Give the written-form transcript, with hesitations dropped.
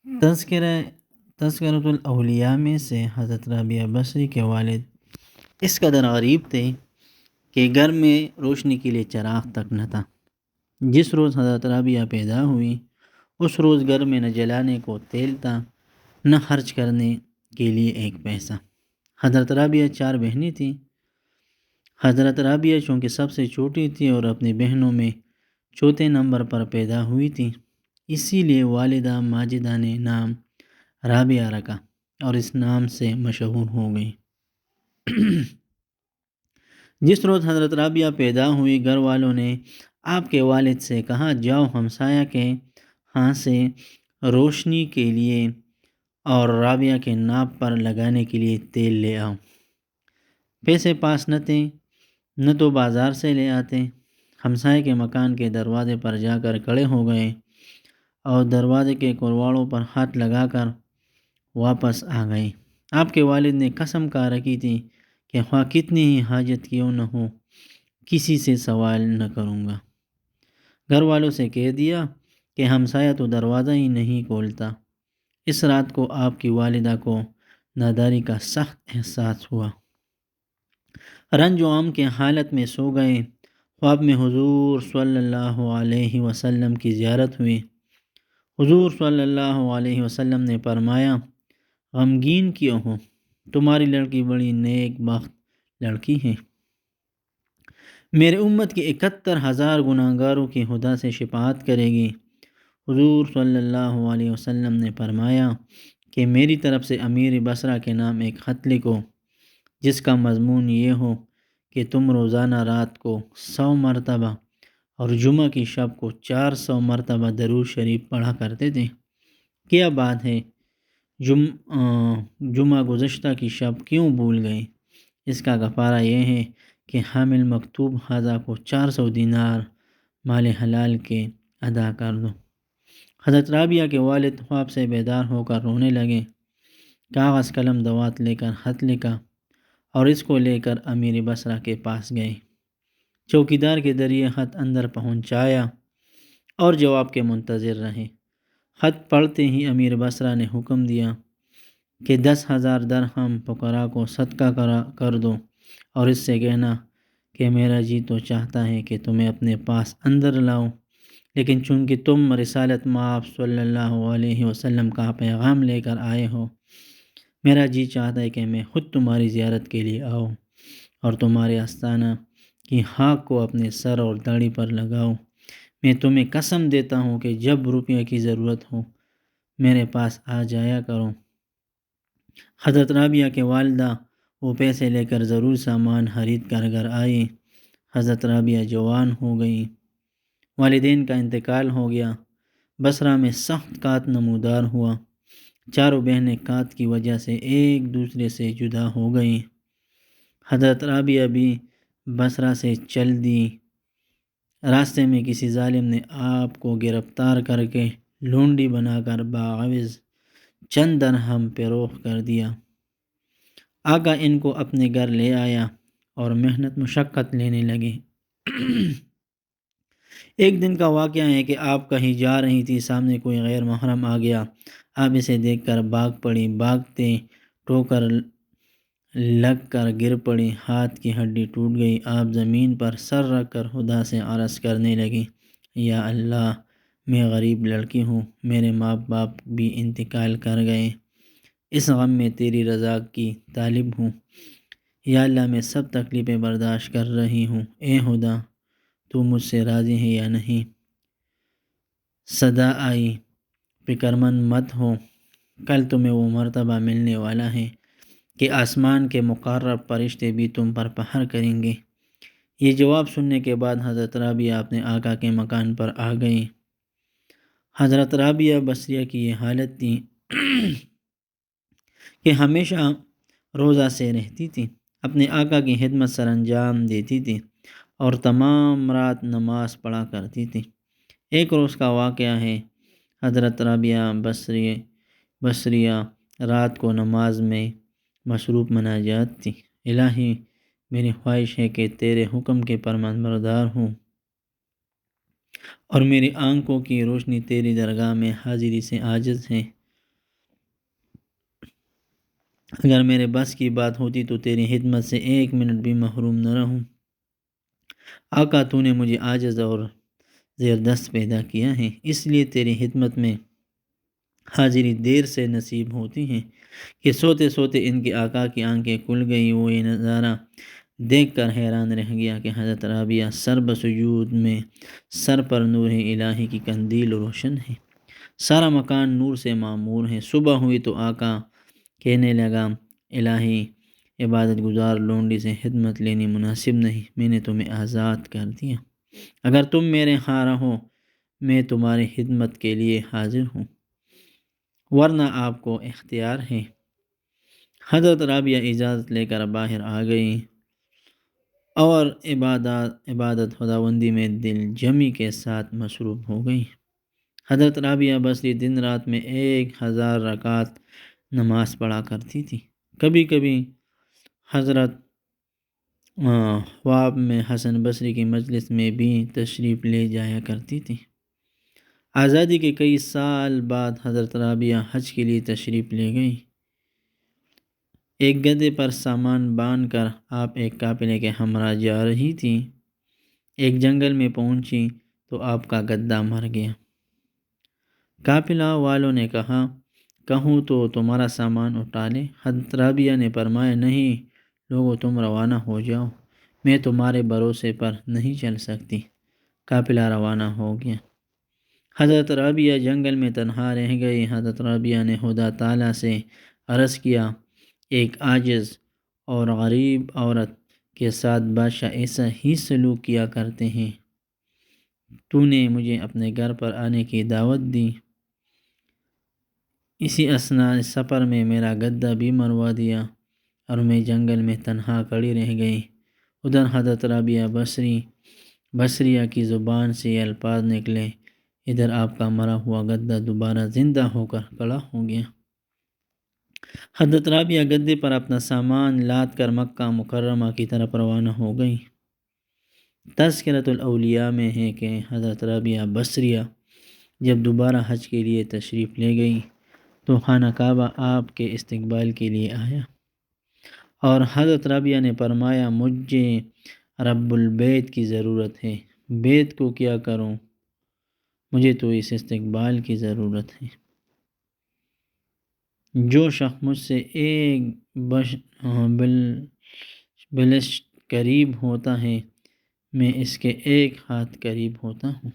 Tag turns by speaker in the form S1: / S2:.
S1: تذکرۃ الاولیاء میں سے حضرت رابعہ بصری کے والد اس قدر غریب تھے کہ گھر میں روشنی کے لیے چراغ تک نہ تھا۔ جس روز حضرت رابعہ پیدا ہوئی اس روز گھر میں نہ جلانے کو تیل تھا نہ خرچ کرنے کے لیے ایک پیسہ۔ حضرت رابعہ 4 بہنیں تھیں۔ حضرت رابعہ چونکہ سب سے چھوٹی تھی اور اپنی بہنوں میں چوتھے نمبر پر پیدا ہوئی تھی، اسی لیے والدہ ماجدہ نے نام رابعہ رکھا اور اس نام سے مشہور ہو گئی۔ جس روز حضرت رابعہ پیدا ہوئی گھر والوں نے آپ کے والد سے کہا، جاؤ ہمسایہ کے ہاں سے روشنی کے لیے اور رابعہ کے ناپ پر لگانے کے لیے تیل لے آؤ۔ پیسے پاس نہ تھے، نہ تو بازار سے لے آتے۔ ہمسائے کے مکان کے دروازے پر جا کر کھڑے ہو گئے اور دروازے کے کرواڑوں پر ہاتھ لگا کر واپس آ گئے۔ آپ کے والد نے قسم کھا رکھی تھی کہ خواہ کتنی ہی حاجت کیوں نہ ہو کسی سے سوال نہ کروں گا۔ گھر والوں سے کہہ دیا کہ ہمسایہ تو دروازہ ہی نہیں کھولتا۔ اس رات کو آپ کی والدہ کو ناداری کا سخت احساس ہوا۔ رنج و غم کے حالت میں سو گئے۔ خواب میں حضور صلی اللہ علیہ وسلم کی زیارت ہوئی۔ حضور صلی اللہ علیہ وسلم نے فرمایا، غمگین کیوں ہو؟ تمہاری لڑکی بڑی نیک بخت لڑکی ہے۔ میرے امت کے 71,000 گناہگاروں کی خدا سے شفاعت کرے گی۔ حضور صلی اللہ علیہ وسلم نے فرمایا کہ میری طرف سے امیر بصرہ کے نام ایک خط لکھو جس کا مضمون یہ ہو کہ تم روزانہ رات کو 100 مرتبہ اور جمعہ کی شب کو 400 مرتبہ درود شریف پڑھا کرتے تھے۔ کیا بات ہے، جمعہ گزشتہ کی شب کیوں بھول گئے؟ اس کا کفارہ یہ ہے کہ حامل مکتوب حاضہ کو 400 دینار مال حلال کے ادا کر دو۔ حضرت رابعہ کے والد خواب سے بیدار ہو کر رونے لگے۔ کاغذ قلم دوات لے کر خط لکھا اور اس کو لے کر امیر بصرہ کے پاس گئے۔ چوکیدار کے ذریعے خط اندر پہنچایا اور جواب کے منتظر رہے۔ خط پڑھتے ہی امیر بصرہ نے حکم دیا کہ 10,000 درہم فقراء کو صدقہ کر دو اور اس سے کہنا کہ میرا جی تو چاہتا ہے کہ تمہیں اپنے پاس اندر لاؤں، لیکن چونکہ تم رسالت مآب صلی اللہ علیہ وسلم کا پیغام لے کر آئے ہو، میرا جی چاہتا ہے کہ میں خود تمہاری زیارت کے لیے آؤں اور تمہارے آستانہ کی خاک کو اپنے سر اور داڑھی پر لگاؤں۔ میں تمہیں قسم دیتا ہوں کہ جب روپیہ کی ضرورت ہو میرے پاس آ جایا کرو۔ حضرت رابعہ کے والدہ وہ پیسے لے کر ضرور سامان خرید کر گھر آئی۔ حضرت رابعہ جوان ہو گئی۔ والدین کا انتقال ہو گیا۔ بصرہ میں سخت قحط نمودار ہوا۔ چاروں بہنیں قحط کی وجہ سے ایک دوسرے سے جدا ہو گئیں۔ حضرت رابعہ بھی بصرہ سے چل دی۔ راستے میں کسی ظالم نے آپ کو گرفتار کر کے لونڈی بنا کر بعوض چند درہم فروخت کر دیا۔ آقا ان کو اپنے گھر لے آیا اور محنت مشقت لینے لگے۔ ایک دن کا واقعہ ہے کہ آپ کہیں جا رہی تھی، سامنے کوئی غیر محرم آ گیا۔ آپ اسے دیکھ کر بھاگ پڑی، بھاگتے ٹھوکر لگ کر گر پڑی، ہاتھ کی ہڈی ٹوٹ گئی۔ آپ زمین پر سر رکھ کر خدا سے عرض کرنے لگی، یا اللہ، میں غریب لڑکی ہوں، میرے ماں باپ بھی انتقال کر گئے، اس غم میں تیری رضا کی طالب ہوں۔ یا اللہ، میں سب تکلیفیں برداشت کر رہی ہوں، اے خدا تو مجھ سے راضی ہے یا نہیں؟ صدا آئی، فکرمند مت ہو، کل تمہیں وہ مرتبہ ملنے والا ہے کہ آسمان کے مقرب فرشتے بھی تم پر پہر کریں گے۔ یہ جواب سننے کے بعد حضرت رابعہ اپنے آقا کے مکان پر آ گئی۔ حضرت رابعہ بصریہ کی یہ حالت تھی کہ ہمیشہ روزہ سے رہتی تھی، اپنے آقا کی خدمت سر انجام دیتی تھی اور تمام رات نماز پڑھا کرتی تھی۔ ایک روز کا واقعہ ہے، حضرت رابعہ بصریہ رات کو نماز میں مصروف مناجات تھی۔ الہی، میری خواہش ہے کہ تیرے حکم کے فرمانبردار ہوں اور میری آنکھوں کی روشنی تیری درگاہ میں حاضری سے عاجز ہے۔ اگر میرے بس کی بات ہوتی تو تیری خدمت سے 1 منٹ بھی محروم نہ رہوں۔ آقا تو نے مجھے عاجز اور زیر دست پیدا کیا ہے، اس لیے تیری خدمت میں حاضری دیر سے نصیب ہوتی ہیں کہ سوتے سوتے ان کے آقا کی آنکھیں کھل گئی۔ وہ یہ نظارہ دیکھ کر حیران رہ گیا کہ حضرت رابعہ سر بسجود میں، سر پر نور الہی کی قندیل روشن ہے، سارا مکان نور سے معمور ہے۔ صبح ہوئی تو آقا کہنے لگا، الہی عبادت گزار لونڈی سے خدمت لینی مناسب نہیں، میں نے تمہیں آزاد کر دیا، اگر تم میرے ہاں رہو میں تمہاری خدمت کے لیے حاضر ہوں، ورنہ آپ کو اختیار ہے۔ حضرت رابعہ اجازت لے کر باہر آ گئی اور عبادت خداوندی میں دل جمی کے ساتھ مصروف ہو گئی۔ حضرت رابعہ بصری دن رات میں 1000 رکعت نماز پڑھا کرتی تھی۔ کبھی کبھی حضرت خواب میں حسن بصری کی مجلس میں بھی تشریف لے جایا کرتی تھی۔ آزادی کے کئی سال بعد حضرت رابعہ حج کے لیے تشریف لے گئی۔ ایک گدھے پر سامان باندھ کر آپ ایک قافلے کے ہمراہ جا رہی تھی۔ ایک جنگل میں پہنچی تو آپ کا گدھا مر گیا۔ قافلہ والوں نے کہا، کہوں تو تمہارا سامان اٹھا لے؟ حضرت رابعہ نے فرمایا، نہیں لوگو، تم روانہ ہو جاؤ، میں تمہارے بھروسے پر نہیں چل سکتی۔ قافلہ روانہ ہو گیا۔ حضرت رابعہ جنگل میں تنہا رہ گئی۔ حضرت رابعہ نے خدا تعالیٰ سے عرض کیا، ایک عاجز اور غریب عورت کے ساتھ بادشاہ ایسا ہی سلوک کیا کرتے ہیں۔ تو نے مجھے اپنے گھر پر آنے کی دعوت دی، اسی اثناء سفر میں میرا گدھا بھی مروا دیا اور میں جنگل میں تنہا کھڑی رہ گئی۔ ادھر حضرت رابعہ بصریہ کی زبان سے یہ الفاظ نکلے، ادھر آپ کا مرا ہوا گدھا دوبارہ زندہ ہو کر کھڑا ہو گیا۔ حضرت رابعہ گدھے پر اپنا سامان لاد کر مکہ مکرمہ کی طرف روانہ ہو گئی۔ تذکرۃ الاولیاء میں ہے کہ حضرت رابعہ بصریہ جب دوبارہ حج کے لیے تشریف لے گئی تو خانہ کعبہ آپ کے استقبال کے لیے آیا اور حضرت رابعہ نے فرمایا، مجھے رب البیت کی ضرورت ہے، بیت کو کیا کروں، مجھے تو اس استقبال کی ضرورت ہے۔ جو شخص مجھ سے ایک بلش قریب ہوتا ہے میں اس کے ایک ہاتھ قریب ہوتا ہوں۔